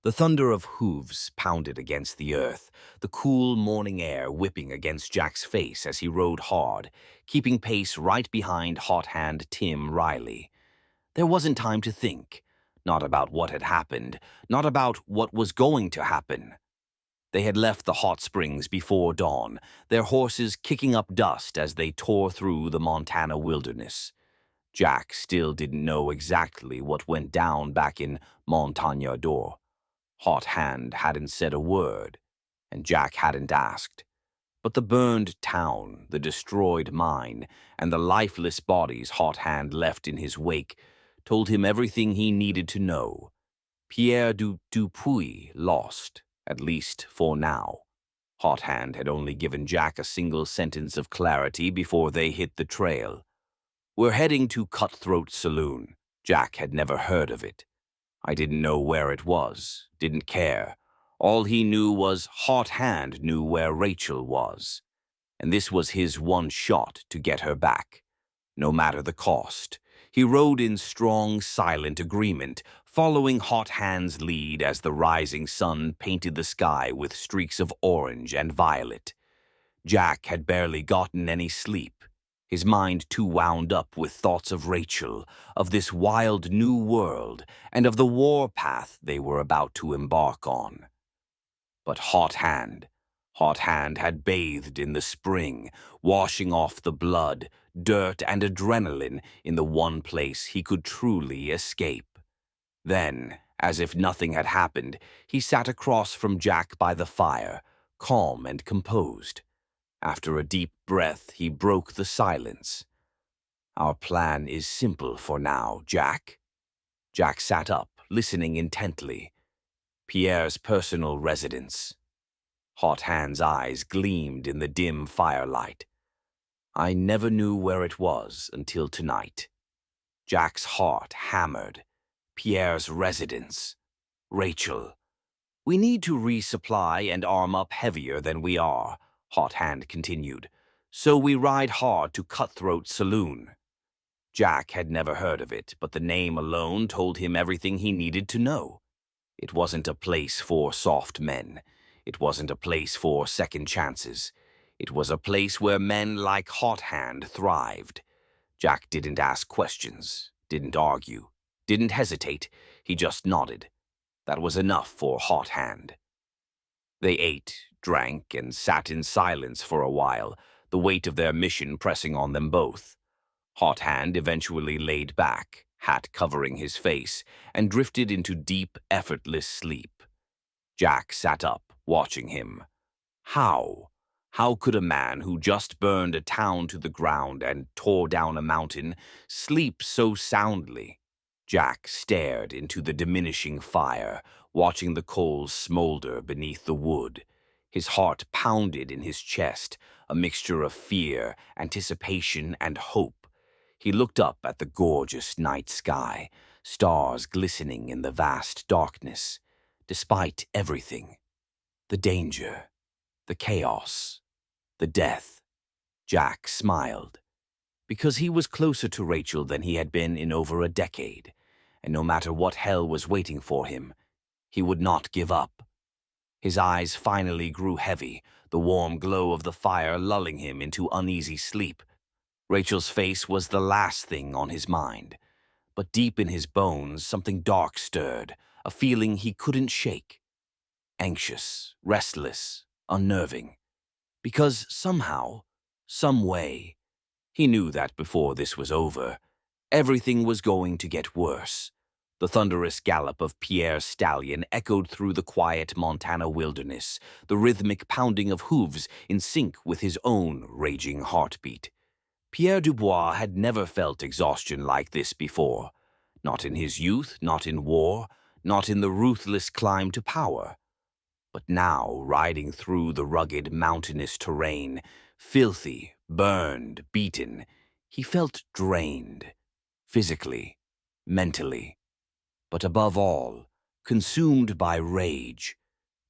The thunder of hooves pounded against the earth, the cool morning air whipping against Jack's face as he rode hard, keeping pace right behind hot hand Tim Riley. There wasn't time to think, not about what had happened, not about what was going to happen. They had left the hot springs before dawn, their horses kicking up dust as they tore through the Montana wilderness. Jack still didn't know exactly what went down back in Montagnardor. Hot Hand hadn't said a word, and Jack hadn't asked. But the burned town, the destroyed mine, and the lifeless bodies Hot Hand left in his wake told him everything he needed to know. Pierre Dupuy lost, at least for now. Hot Hand had only given Jack a single sentence of clarity before they hit the trail. "We're heading to Cutthroat Saloon." Jack had never heard of it. I didn't know where it was, didn't care. All he knew was Hot Hand knew where Rachel was. And this was his one shot to get her back, no matter the cost. He rode in strong, silent agreement, following Hot Hand's lead as the rising sun painted the sky with streaks of orange and violet. Jack had barely gotten any sleep, his mind too wound up with thoughts of Rachel, of this wild new world, and of the war path they were about to embark on. But Hot Hand had bathed in the spring, washing off the blood, dirt, and adrenaline in the one place he could truly escape. Then, as if nothing had happened, he sat across from Jack by the fire, calm and composed. After a deep breath, he broke the silence. "Our plan is simple for now, Jack." Jack sat up, listening intently. Pierre's personal residence. Hot Hand's eyes gleamed in the dim firelight. "I never knew where it was until tonight." Jack's heart hammered. Pierre's residence. Rachel. "We need to resupply and arm up heavier than we are," Hot Hand continued. "So we ride hard to Cutthroat Saloon." Jack had never heard of it, but the name alone told him everything he needed to know. It wasn't a place for soft men. It wasn't a place for second chances. It was a place where men like Hot Hand thrived. Jack didn't ask questions, didn't argue, didn't hesitate. He just nodded. That was enough for Hot Hand. They ate, drank, and sat in silence for a while, the weight of their mission pressing on them both. Hot Hand eventually laid back, hat covering his face, and drifted into deep, effortless sleep. Jack sat up, watching him. How? How could a man who just burned a town to the ground and tore down a mountain sleep so soundly? Jack stared into the diminishing fire, watching the coals smolder beneath the wood. His heart pounded in his chest, a mixture of fear, anticipation, and hope. He looked up at the gorgeous night sky, stars glistening in the vast darkness. Despite everything, the danger, the chaos, the death, Jack smiled. Because he was closer to Rachel than he had been in over a decade, and no matter what hell was waiting for him, he would not give up. His eyes finally grew heavy, the warm glow of the fire lulling him into uneasy sleep. Rachel's face was the last thing on his mind, but deep in his bones something dark stirred, a feeling he couldn't shake. Anxious, restless, unnerving. Because somehow, some way, he knew that before this was over, everything was going to get worse. The thunderous gallop of Pierre's stallion echoed through the quiet Montana wilderness, the rhythmic pounding of hooves in sync with his own raging heartbeat. Pierre Dubois had never felt exhaustion like this before. Not in his youth, not in war, not in the ruthless climb to power. But now, riding through the rugged mountainous terrain, filthy, burned, beaten, he felt drained, physically, mentally. But above all, consumed by rage.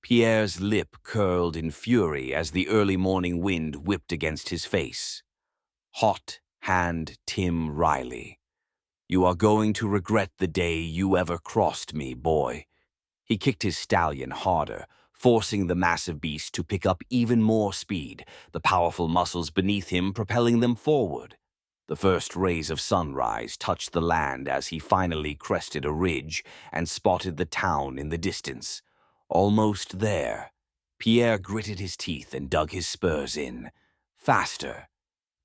Pierre's lip curled in fury as the early morning wind whipped against his face. Hot Hand Tim Riley. "You are going to regret the day you ever crossed me, boy." He kicked his stallion harder, forcing the massive beast to pick up even more speed, the powerful muscles beneath him propelling them forward. The first rays of sunrise touched the land as he finally crested a ridge and spotted the town in the distance. Almost there. Pierre gritted his teeth and dug his spurs in. Faster.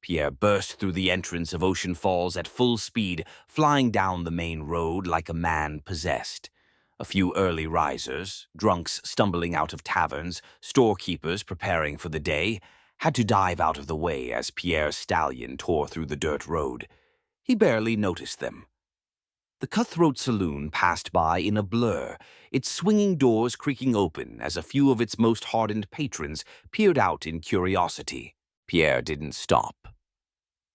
Pierre burst through the entrance of Ocean Falls at full speed, flying down the main road like a man possessed. A few early risers, drunks stumbling out of taverns, storekeepers preparing for the day, had to dive out of the way as Pierre's stallion tore through the dirt road. He barely noticed them. The Cutthroat Saloon passed by in a blur, its swinging doors creaking open as a few of its most hardened patrons peered out in curiosity. Pierre didn't stop.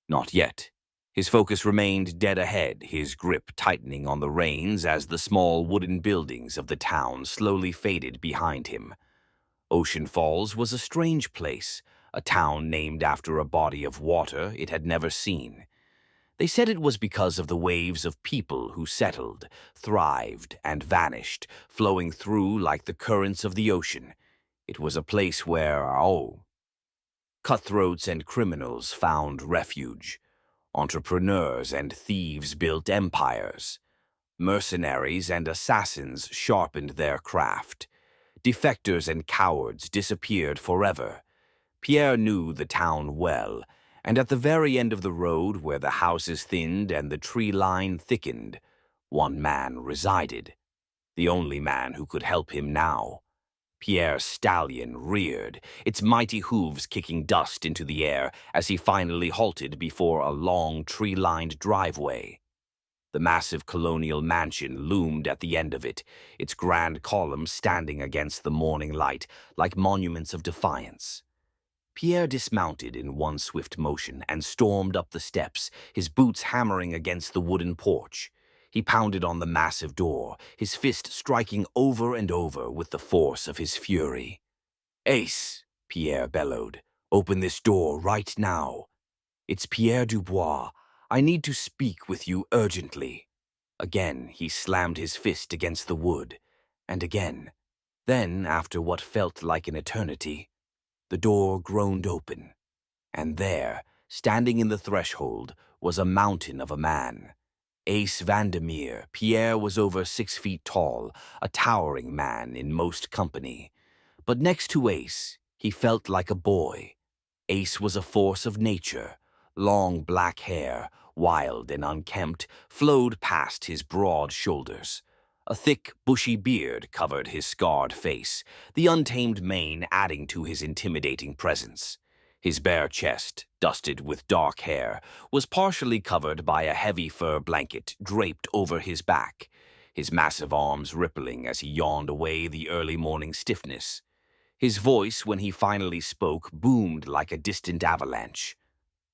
Not yet. His focus remained dead ahead, his grip tightening on the reins as the small wooden buildings of the town slowly faded behind him. Ocean Falls was a strange place, a town named after a body of water it had never seen. They said it was because of the waves of people who settled, thrived, and vanished, flowing through like the currents of the ocean. It was a place where, cutthroats and criminals found refuge. Entrepreneurs and thieves built empires. Mercenaries and assassins sharpened their craft. Defectors and cowards disappeared forever. Pierre knew the town well, and at the very end of the road where the houses thinned and the tree line thickened, one man resided. The only man who could help him now. Pierre's stallion reared, its mighty hooves kicking dust into the air as he finally halted before a long, tree-lined driveway. The massive colonial mansion loomed at the end of it, its grand columns standing against the morning light like monuments of defiance. Pierre dismounted in one swift motion and stormed up the steps, his boots hammering against the wooden porch. He pounded on the massive door, his fist striking over and over with the force of his fury. "Ace," Pierre bellowed, "open this door right now. It's Pierre Dubois. I need to speak with you urgently." Again, he slammed his fist against the wood, and again. Then, after what felt like an eternity, the door groaned open, and there, standing in the threshold, was a mountain of a man. Ace Vandermeer. Pierre was over 6 feet tall, a towering man in most company. But next to Ace, he felt like a boy. Ace was a force of nature. Long black hair, wild and unkempt, flowed past his broad shoulders. A thick, bushy beard covered his scarred face, the untamed mane adding to his intimidating presence. His bare chest, dusted with dark hair, was partially covered by a heavy fur blanket draped over his back, his massive arms rippling as he yawned away the early morning stiffness. His voice, when he finally spoke, boomed like a distant avalanche.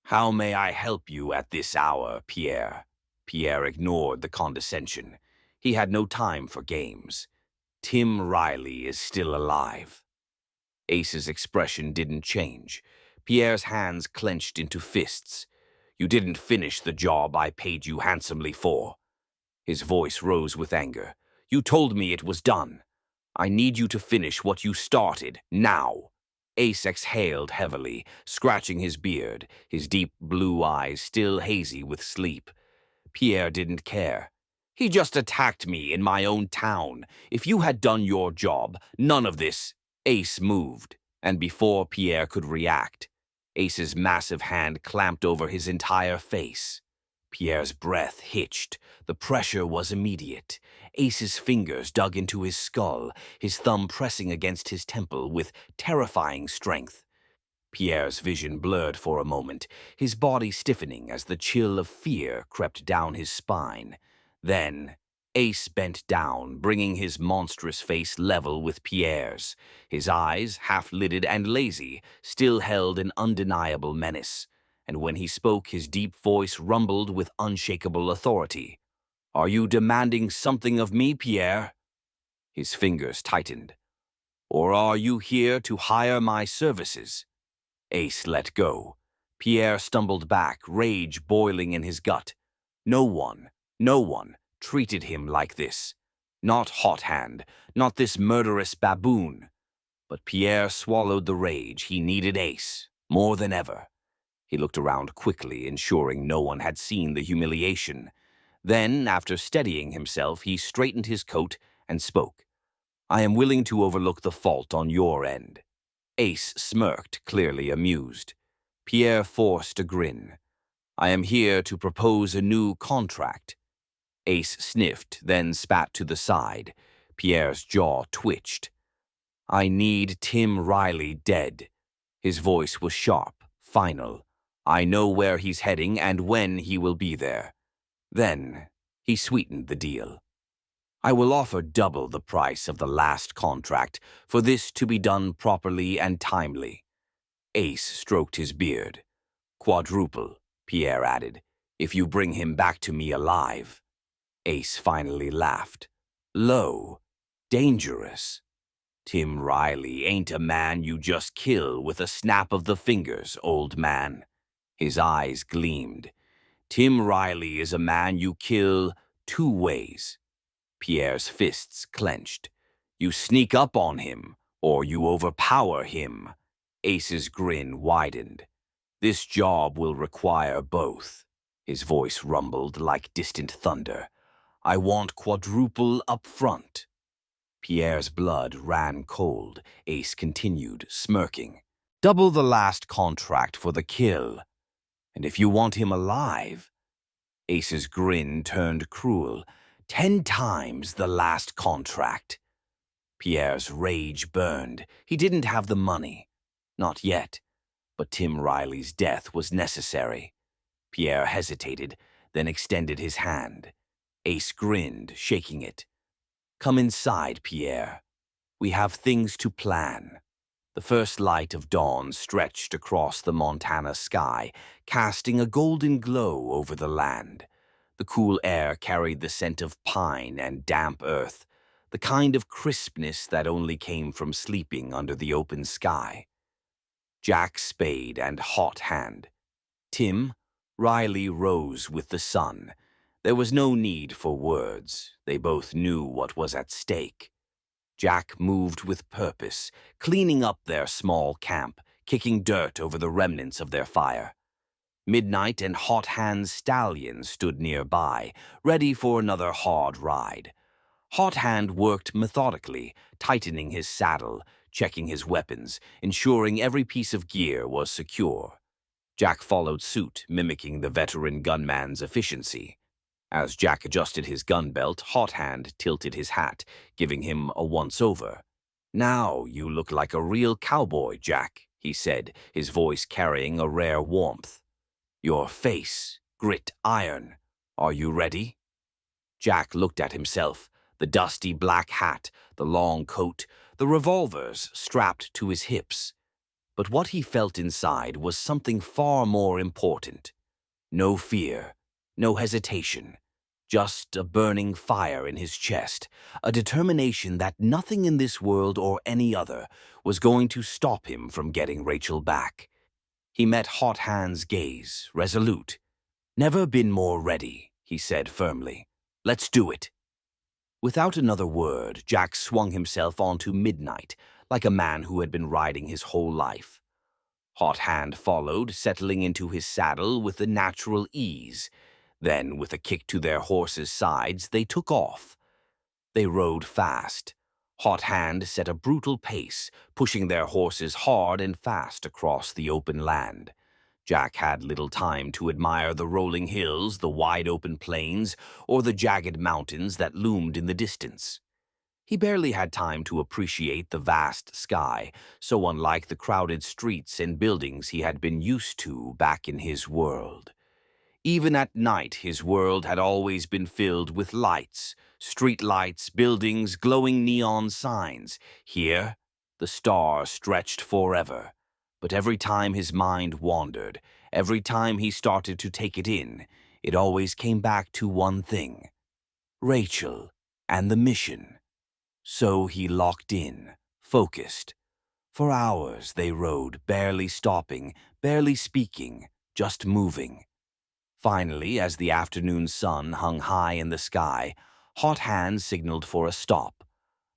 "How may I help you at this hour, Pierre?" Pierre ignored the condescension. He had no time for games. "Tim Riley is still alive." Ace's expression didn't change. Pierre's hands clenched into fists. "You didn't finish the job I paid you handsomely for." His voice rose with anger. "You told me it was done. I need you to finish what you started, now." Ace exhaled heavily, scratching his beard, his deep blue eyes still hazy with sleep. Pierre didn't care. "He just attacked me in my own town. If you had done your job, none of this." Ace moved, and before Pierre could react, Ace's massive hand clamped over his entire face. Pierre's breath hitched. The pressure was immediate. Ace's fingers dug into his skull, his thumb pressing against his temple with terrifying strength. Pierre's vision blurred for a moment, his body stiffening as the chill of fear crept down his spine. Then, Ace bent down, bringing his monstrous face level with Pierre's. His eyes, half-lidded and lazy, still held an undeniable menace. And when he spoke, his deep voice rumbled with unshakable authority. "Are you demanding something of me, Pierre?" His fingers tightened. "Or are you here to hire my services?" Ace let go. Pierre stumbled back, rage boiling in his gut. No one treated him like this. Not Hot Hand, not this murderous baboon. But Pierre swallowed the rage. He needed Ace, more than ever. He looked around quickly, ensuring no one had seen the humiliation. Then, after steadying himself, he straightened his coat and spoke. I am willing to overlook the fault on your end. Ace smirked, clearly amused. Pierre forced a grin. I am here to propose a new contract. Ace sniffed, then spat to the side. Pierre's jaw twitched. I need Tim Riley dead. His voice was sharp, final. I know where he's heading and when he will be there. Then he sweetened the deal. I will offer double the price of the last contract for this to be done properly and timely. Ace stroked his beard. Quadruple, Pierre added, if you bring him back to me alive. Ace finally laughed. Low, dangerous. Tim Riley ain't a man you just kill with a snap of the fingers, old man. His eyes gleamed. Tim Riley is a man you kill two ways. Pierre's fists clenched. You sneak up on him, or you overpower him. Ace's grin widened. This job will require both. His voice rumbled like distant thunder. I want quadruple up front. Pierre's blood ran cold. Ace continued, smirking. Double the last contract for the kill. And if you want him alive... Ace's grin turned cruel. 10 times the last contract. Pierre's rage burned. He didn't have the money. Not yet. But Tim Riley's death was necessary. Pierre hesitated, then extended his hand. Ace grinned, shaking it. Come inside, Pierre. We have things to plan. The first light of dawn stretched across the Montana sky, casting a golden glow over the land. The cool air carried the scent of pine and damp earth, the kind of crispness that only came from sleeping under the open sky. Jack Spade and Hot Hand. Tim, Riley rose with the sun. There was no need for words. They both knew what was at stake. Jack moved with purpose, cleaning up their small camp, kicking dirt over the remnants of their fire. Midnight and Hot Hand's stallion stood nearby, ready for another hard ride. Hot Hand worked methodically, tightening his saddle, checking his weapons, ensuring every piece of gear was secure. Jack followed suit, mimicking the veteran gunman's efficiency. As Jack adjusted his gun belt, Hot Hand tilted his hat, giving him a once-over. Now you look like a real cowboy, Jack, he said, his voice carrying a rare warmth. Your face, grit iron. Are you ready? Jack looked at himself, the dusty black hat, the long coat, the revolvers strapped to his hips. But what he felt inside was something far more important. No fear, no hesitation, just a burning fire in his chest, a determination that nothing in this world or any other was going to stop him from getting Rachel back. He met Hot Hand's gaze, resolute. Never been more ready, he said firmly. Let's do it. Without another word, Jack swung himself onto Midnight, like a man who had been riding his whole life. Hot Hand followed, settling into his saddle with a natural ease. Then, with a kick to their horses' sides, they took off. They rode fast. Hot Hand set a brutal pace, pushing their horses hard and fast across the open land. Jack had little time to admire the rolling hills, the wide-open plains, or the jagged mountains that loomed in the distance. He barely had time to appreciate the vast sky, so unlike the crowded streets and buildings he had been used to back in his world. Even at night, his world had always been filled with lights, street lights, buildings, glowing neon signs. Here, the stars stretched forever. But every time his mind wandered, every time he started to take it in, it always came back to one thing: Rachel and the mission. So he locked in, focused. For hours they rode, barely stopping, barely speaking, just moving. Finally, as the afternoon sun hung high in the sky, Hot Hand signaled for a stop,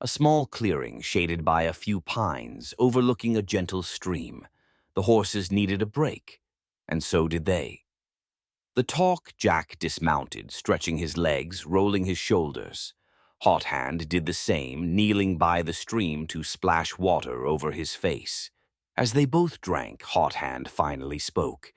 a small clearing shaded by a few pines overlooking a gentle stream. The horses needed a break, and so did they. The talk, Jack dismounted, stretching his legs, rolling his shoulders. Hot Hand did the same, kneeling by the stream to splash water over his face. As they both drank, Hot Hand finally spoke.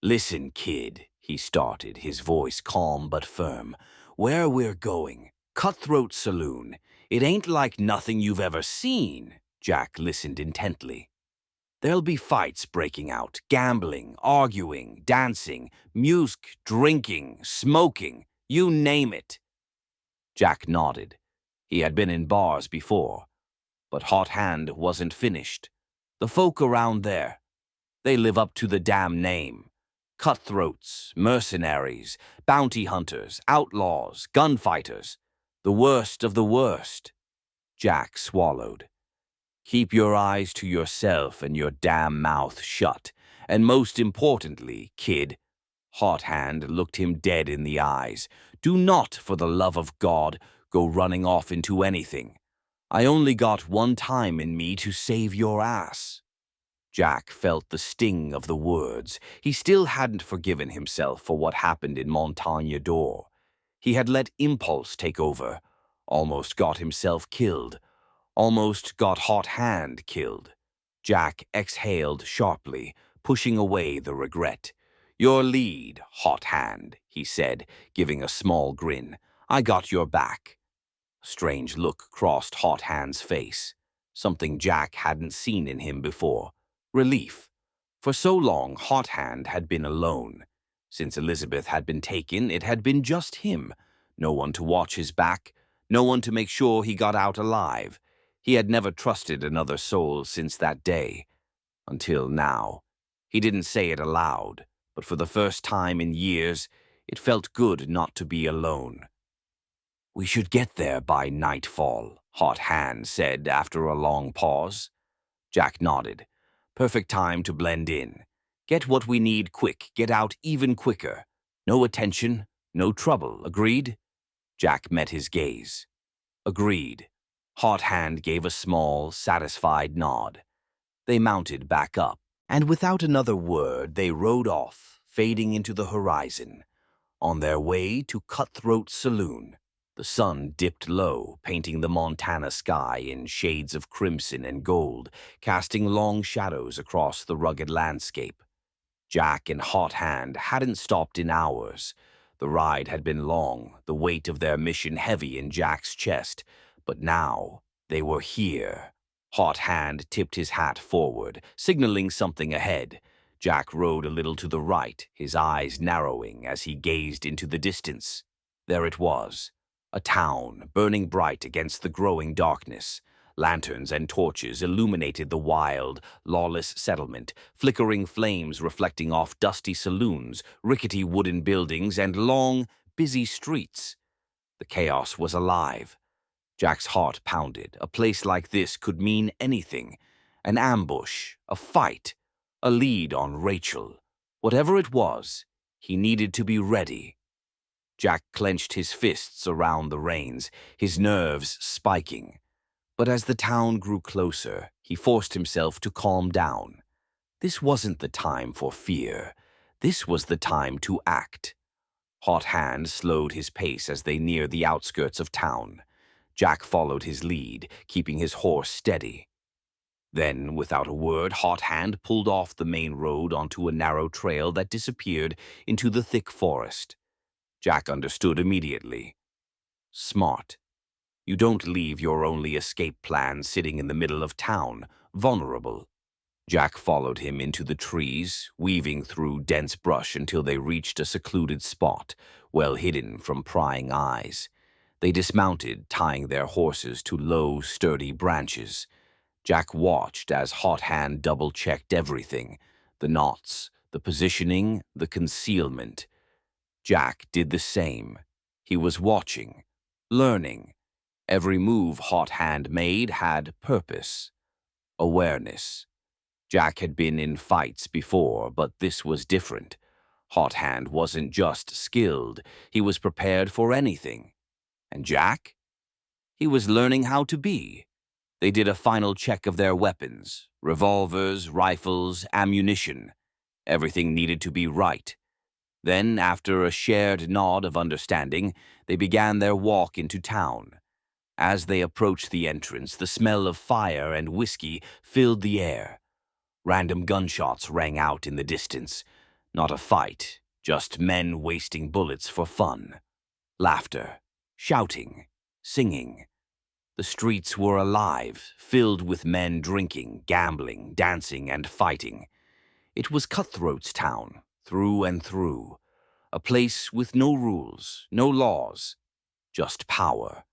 "Listen, kid," he started, his voice calm but firm. "Where we're going, Cutthroat Saloon. It ain't like nothing you've ever seen." Jack listened intently. "There'll be fights breaking out, gambling, arguing, dancing, music, drinking, smoking, you name it." Jack nodded. He had been in bars before, but Hot Hand wasn't finished. "The folk around there, they live up to the damn name. Cutthroats, mercenaries, bounty hunters, outlaws, gunfighters. The worst of the worst." Jack swallowed. "Keep your eyes to yourself and your damn mouth shut. And most importantly, kid," Hot Hand looked him dead in the eyes, "do not, for the love of God, go running off into anything. I only got one time in me to save your ass." Jack felt the sting of the words. He still hadn't forgiven himself for what happened in Montagne d'Or. He had let impulse take over, almost got himself killed, almost got Hot Hand killed. Jack exhaled sharply, pushing away the regret. "Your lead, Hot Hand," he said, giving a small grin. "I got your back." A strange look crossed Hot Hand's face, something Jack hadn't seen in him before. Relief. For so long, Hot Hand had been alone. Since Elizabeth had been taken, it had been just him. No one to watch his back, no one to make sure he got out alive. He had never trusted another soul since that day. Until now. He didn't say it aloud, but for the first time in years, it felt good not to be alone. "We should get there by nightfall," Hot Hand said after a long pause. Jack nodded. "Perfect time to blend in. Get what we need quick, get out even quicker. No attention, no trouble, agreed?" Jack met his gaze. "Agreed." Hot Hand gave a small, satisfied nod. They mounted back up, and without another word they rode off, fading into the horizon, on their way to Cutthroat Saloon. The sun dipped low, painting the Montana sky in shades of crimson and gold, casting long shadows across the rugged landscape. Jack and Hot Hand hadn't stopped in hours. The ride had been long, the weight of their mission heavy in Jack's chest, but now they were here. Hot Hand tipped his hat forward, signaling something ahead. Jack rode a little to the right, his eyes narrowing as he gazed into the distance. There it was. A town, burning bright against the growing darkness. Lanterns and torches illuminated the wild, lawless settlement, flickering flames reflecting off dusty saloons, rickety wooden buildings, and long, busy streets. The chaos was alive. Jack's heart pounded. A place like this could mean anything. An ambush, a fight, a lead on Rachel. Whatever it was, he needed to be ready. Jack clenched his fists around the reins, his nerves spiking. But as the town grew closer, he forced himself to calm down. This wasn't the time for fear. This was the time to act. Hot Hand slowed his pace as they neared the outskirts of town. Jack followed his lead, keeping his horse steady. Then, without a word, Hot Hand pulled off the main road onto a narrow trail that disappeared into the thick forest. Jack understood immediately. Smart. You don't leave your only escape plan sitting in the middle of town, vulnerable. Jack followed him into the trees, weaving through dense brush until they reached a secluded spot, well hidden from prying eyes. They dismounted, tying their horses to low, sturdy branches. Jack watched as Hot Hand double-checked everything, the knots, the positioning, the concealment. Jack did the same. He was watching, learning. Every move Hot Hand made had purpose, awareness. Jack had been in fights before, but this was different. Hot Hand wasn't just skilled, he was prepared for anything. And Jack? He was learning how to be. They did a final check of their weapons, revolvers, rifles, ammunition. Everything needed to be right. Then, after a shared nod of understanding, they began their walk into town. As they approached the entrance, the smell of fire and whiskey filled the air. Random gunshots rang out in the distance. Not a fight, just men wasting bullets for fun. Laughter, shouting, singing. The streets were alive, filled with men drinking, gambling, dancing, and fighting. It was Cutthroat's town, through and through. A place with no rules, no laws, just power.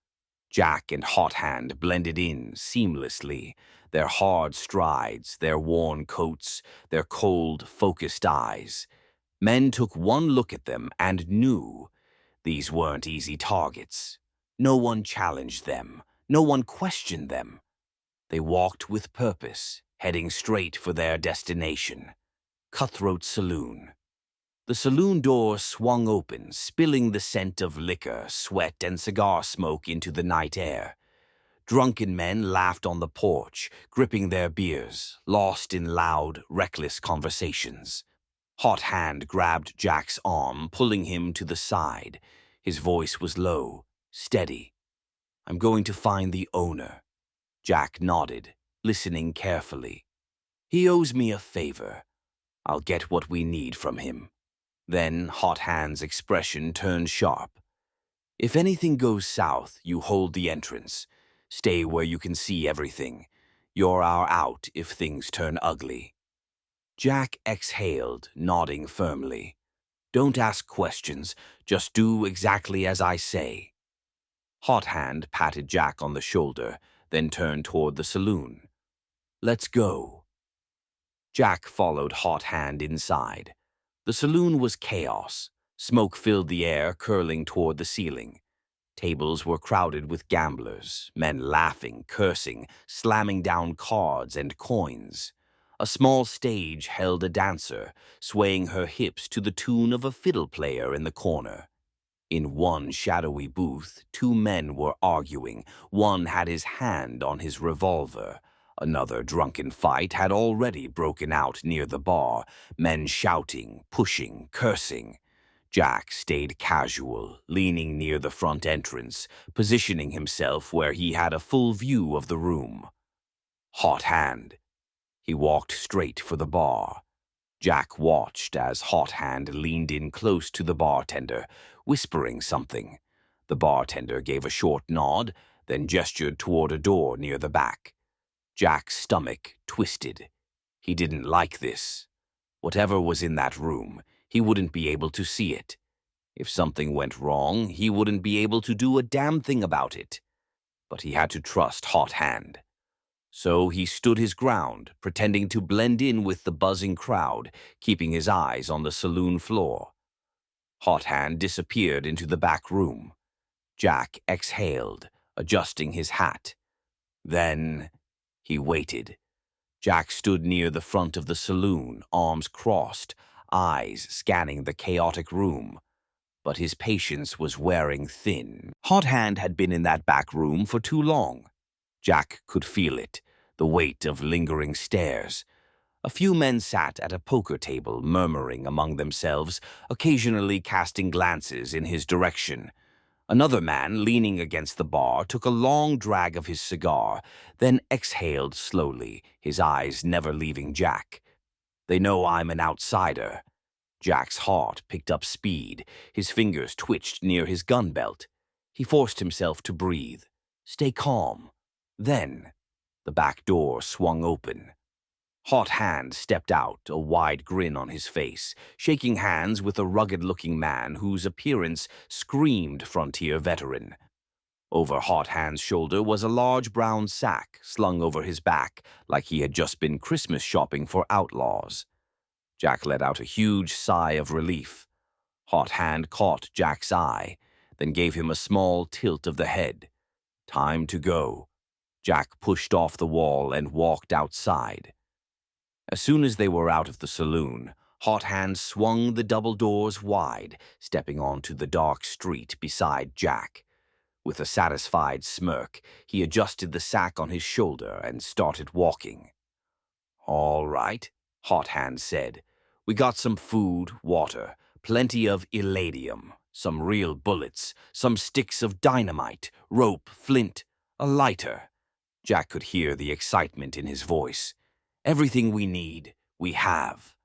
Jack and Hot Hand blended in seamlessly, their hard strides, their worn coats, their cold, focused eyes. Men took one look at them and knew these weren't easy targets. No one challenged them. No one questioned them. They walked with purpose, heading straight for their destination. Cutthroat Saloon. The saloon door swung open, spilling the scent of liquor, sweat, and cigar smoke into the night air. Drunken men laughed on the porch, gripping their beers, lost in loud, reckless conversations. Hot Hand grabbed Jack's arm, pulling him to the side. His voice was low, steady. "I'm going to find the owner." Jack nodded, listening carefully. "He owes me a favor. I'll get what we need from him." Then Hot Hand's expression turned sharp. "If anything goes south, you hold the entrance. Stay where you can see everything. You're our out if things turn ugly." Jack exhaled, nodding firmly. "Don't ask questions, just do exactly as I say." Hot Hand patted Jack on the shoulder, then turned toward the saloon. "Let's go." Jack followed Hot Hand inside. The saloon was chaos. Smoke filled the air, curling toward the ceiling. Tables were crowded with gamblers, men laughing, cursing, slamming down cards and coins. A small stage held a dancer, swaying her hips to the tune of a fiddle player in the corner. In one shadowy booth, two men were arguing. One had his hand on his revolver. Another drunken fight had already broken out near the bar, men shouting, pushing, cursing. Jack stayed casual, leaning near the front entrance, positioning himself where he had a full view of the room. Hot Hand. He walked straight for the bar. Jack watched as Hot Hand leaned in close to the bartender, whispering something. The bartender gave a short nod, then gestured toward a door near the back. Jack's stomach twisted. He didn't like this. Whatever was in that room, he wouldn't be able to see it. If something went wrong, he wouldn't be able to do a damn thing about it. But he had to trust Hot Hand. So he stood his ground, pretending to blend in with the buzzing crowd, keeping his eyes on the saloon floor. Hot Hand disappeared into the back room. Jack exhaled, adjusting his hat. Then he waited. Jack stood near the front of the saloon, arms crossed, eyes scanning the chaotic room. But his patience was wearing thin. Hot Hand had been in that back room for too long. Jack could feel it, the weight of lingering stares. A few men sat at a poker table, murmuring among themselves, occasionally casting glances in his direction. Another man, leaning against the bar, took a long drag of his cigar, then exhaled slowly, his eyes never leaving Jack. "They know I'm an outsider." Jack's heart picked up speed. His fingers twitched near his gun belt. He forced himself to breathe. Stay calm. Then, the back door swung open. Hot Hand stepped out, a wide grin on his face, shaking hands with a rugged-looking man whose appearance screamed frontier veteran. Over Hot Hand's shoulder was a large brown sack slung over his back like he had just been Christmas shopping for outlaws. Jack let out a huge sigh of relief. Hot Hand caught Jack's eye, then gave him a small tilt of the head. Time to go. Jack pushed off the wall and walked outside. As soon as they were out of the saloon, Hot Hand swung the double doors wide, stepping onto the dark street beside Jack. With a satisfied smirk, he adjusted the sack on his shoulder and started walking. "All right," Hot Hand said. "We got some food, water, plenty of eladium, some real bullets, some sticks of dynamite, rope, flint, a lighter." Jack could hear the excitement in his voice. "Everything we need, we have."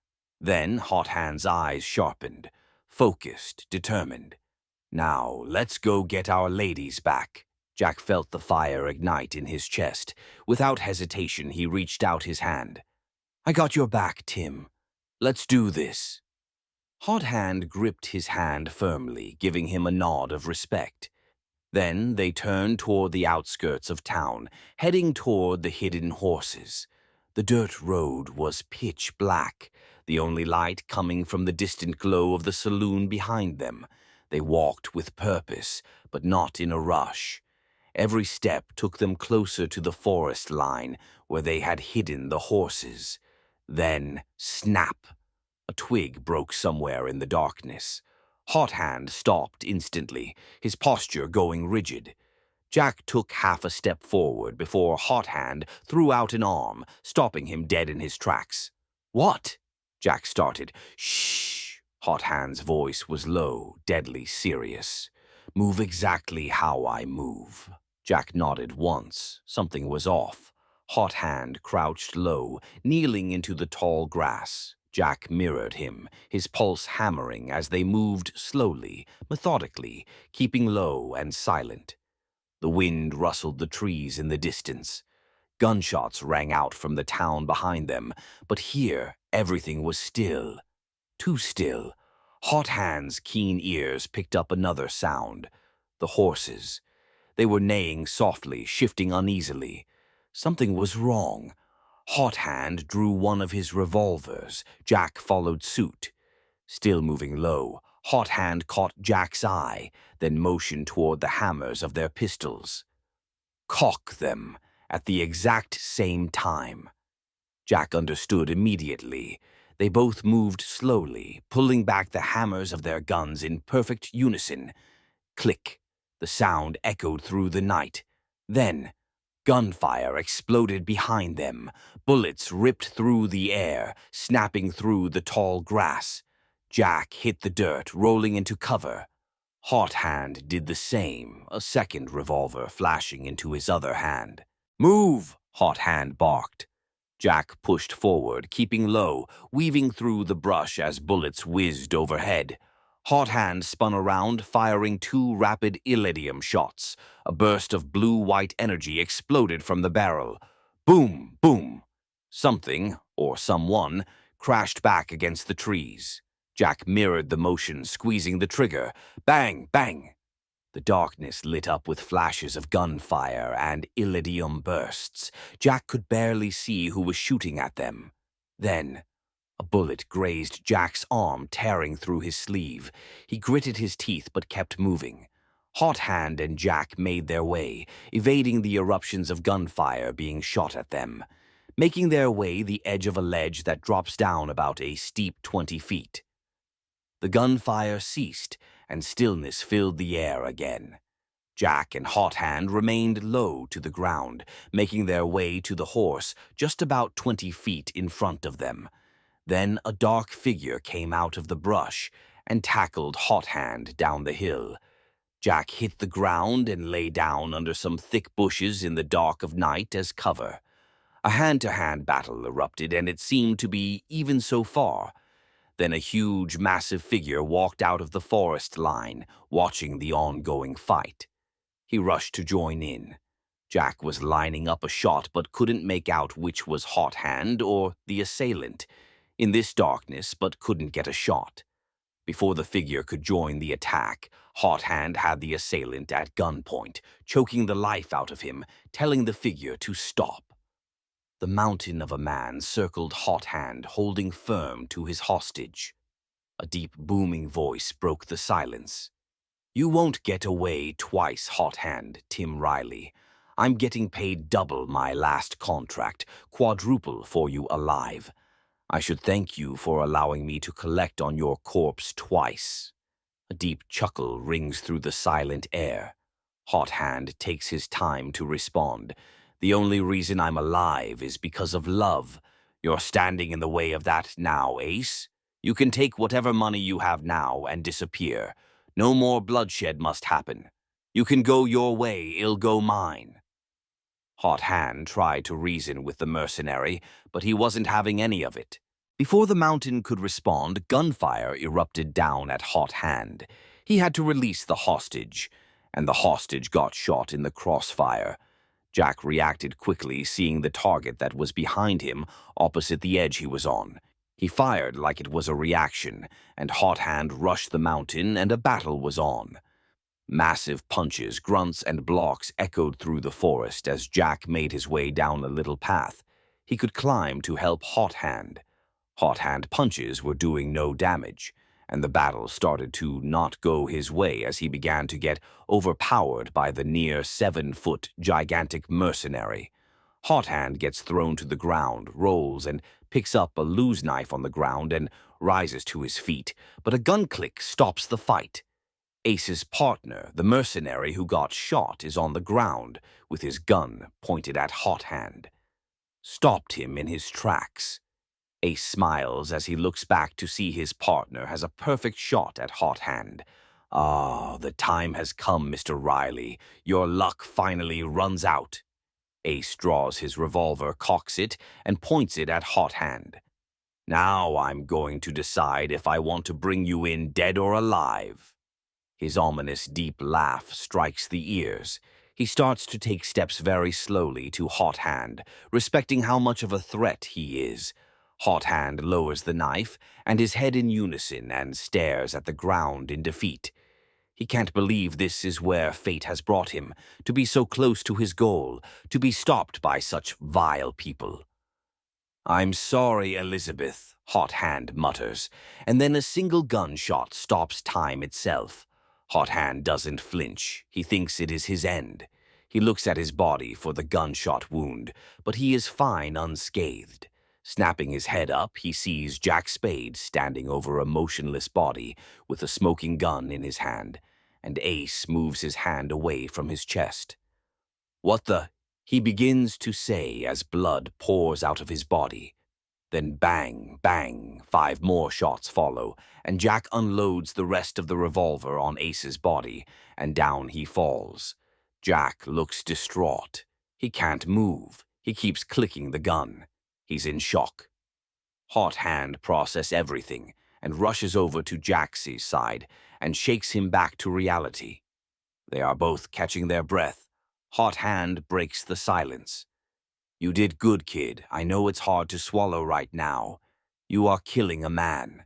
Then Hot Hand's eyes sharpened, focused, determined. "Now, let's go get our ladies back." Jack felt the fire ignite in his chest. Without hesitation, he reached out his hand. "I got your back, Tim. Let's do this." Hot Hand gripped his hand firmly, giving him a nod of respect. Then they turned toward the outskirts of town, heading toward the hidden horses. The dirt road was pitch black, the only light coming from the distant glow of the saloon behind them. They walked with purpose, but not in a rush. Every step took them closer to the forest line where they had hidden the horses. Then, snap! A twig broke somewhere in the darkness. Hot Hand stopped instantly, his posture going rigid. Jack took half a step forward before Hot Hand threw out an arm, stopping him dead in his tracks. "What?" Jack started. "Shh!" Hot Hand's voice was low, deadly serious. "Move exactly how I move." Jack nodded once. Something was off. Hot Hand crouched low, kneeling into the tall grass. Jack mirrored him, his pulse hammering as they moved slowly, methodically, keeping low and silent. The wind rustled the trees in the distance. Gunshots rang out from the town behind them, but here everything was still. Too still. Hot Hand's keen ears picked up another sound. The horses. They were neighing softly, shifting uneasily. Something was wrong. Hot Hand drew one of his revolvers. Jack followed suit. Still moving low, Hot Hand caught Jack's eye, then motioned toward the hammers of their pistols. "Cock them," at the exact same time. Jack understood immediately. They both moved slowly, pulling back the hammers of their guns in perfect unison. Click. The sound echoed through the night. Then, gunfire exploded behind them. Bullets ripped through the air, snapping through the tall grass. Jack hit the dirt, rolling into cover. Hot Hand did the same, a second revolver flashing into his other hand. "Move!" Hot Hand barked. Jack pushed forward, keeping low, weaving through the brush as bullets whizzed overhead. Hot Hand spun around, firing 2 rapid eladium shots. A burst of blue-white energy exploded from the barrel. Boom, boom. Something, or someone, crashed back against the trees. Jack mirrored the motion, squeezing the trigger. Bang, bang. The darkness lit up with flashes of gunfire and eladium bursts. Jack could barely see who was shooting at them. Then, a bullet grazed Jack's arm, tearing through his sleeve. He gritted his teeth but kept moving. Hot Hand and Jack made their way, evading the eruptions of gunfire being shot at them, making their way the edge of a ledge that drops down about a steep 20 feet. The gunfire ceased, and stillness filled the air again. Jack and Hot Hand remained low to the ground, making their way to the horse just about 20 feet in front of them. Then a dark figure came out of the brush and tackled Hot Hand down the hill. Jack hit the ground and lay down under some thick bushes in the dark of night as cover. A hand-to-hand battle erupted, and it seemed to be even so far. Then a huge, massive figure walked out of the forest line, watching the ongoing fight. He rushed to join in. Jack was lining up a shot but couldn't make out which was Hot Hand or the assailant. In this darkness, but couldn't get a shot. Before the figure could join the attack, Hot Hand had the assailant at gunpoint, choking the life out of him, telling the figure to stop. The mountain of a man circled Hot Hand, holding firm to his hostage. A deep, booming voice broke the silence. "You won't get away twice, Hot Hand, Tim Riley. I'm getting paid double my last contract, quadruple for you alive. I should thank you for allowing me to collect on your corpse twice." A deep chuckle rings through the silent air. Hot Hand takes his time to respond. The only reason I'm alive is because of love. You're standing in the way of that now, Ace. You can take whatever money you have now and disappear. No more bloodshed must happen. You can go your way, I'll go mine. Hot Hand tried to reason with the mercenary, but he wasn't having any of it. Before the mountain could respond, gunfire erupted down at Hot Hand. He had to release the hostage, and the hostage got shot in the crossfire. Jack reacted quickly, seeing the target that was behind him, opposite the edge he was on. He fired like it was a reaction, and Hot Hand rushed the mountain, and a battle was on. Massive punches, grunts, and blocks echoed through the forest as Jack made his way down a little path. He could climb to help Hot Hand. Hot Hand punches were doing no damage, and the battle started to not go his way as he began to get overpowered by the near 7-foot gigantic mercenary. Hot Hand gets thrown to the ground, rolls, and picks up a loose knife on the ground and rises to his feet, but a gun click stops the fight. Ace's partner, the mercenary who got shot, is on the ground with his gun pointed at Hot Hand. Stopped him in his tracks. Ace smiles as he looks back to see his partner has a perfect shot at Hot Hand. Ah, the time has come, Mr. Riley. Your luck finally runs out. Ace draws his revolver, cocks it, and points it at Hot Hand. Now I'm going to decide if I want to bring you in dead or alive. His ominous deep laugh strikes the ears. He starts to take steps very slowly to Hot Hand, respecting how much of a threat he is. Hot Hand lowers the knife and his head in unison and stares at the ground in defeat. He can't believe this is where fate has brought him, to be so close to his goal, to be stopped by such vile people. I'm sorry, Elizabeth, Hot Hand mutters, and then a single gunshot stops time itself. Hot Hand doesn't flinch. He thinks it is his end. He looks at his body for the gunshot wound, but he is fine unscathed. Snapping his head up, he sees Jack Spade standing over a motionless body with a smoking gun in his hand, and Ace moves his hand away from his chest. What the? He begins to say as blood pours out of his body. Then bang, bang, 5 more shots follow, and Jack unloads the rest of the revolver on Ace's body, and down he falls. Jack looks distraught. He can't move. He keeps clicking the gun. He's in shock. Hot Hand processes everything and rushes over to Jack's side and shakes him back to reality. They are both catching their breath. Hot Hand breaks the silence. You did good, kid. I know it's hard to swallow right now. You are killing a man.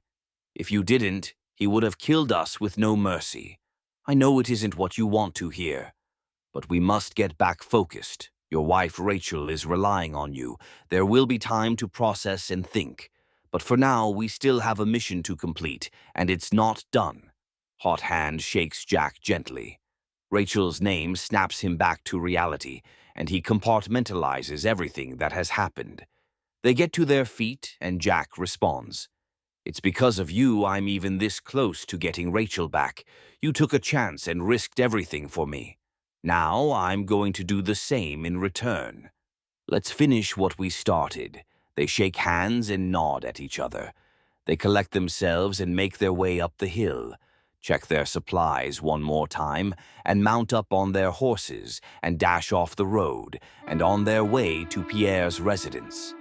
If you didn't, he would have killed us with no mercy. I know it isn't what you want to hear, but we must get back focused. Your wife, Rachel, is relying on you. There will be time to process and think. But for now, we still have a mission to complete, and it's not done. Hot Hand shakes Jack gently. Rachel's name snaps him back to reality, and he compartmentalizes everything that has happened. They get to their feet, and Jack responds. It's because of you I'm even this close to getting Rachel back. You took a chance and risked everything for me. Now I'm going to do the same in return. Let's finish what we started. They shake hands and nod at each other. They collect themselves and make their way up the hill, check their supplies one more time, and mount up on their horses and dash off the road and on their way to Pierre's residence.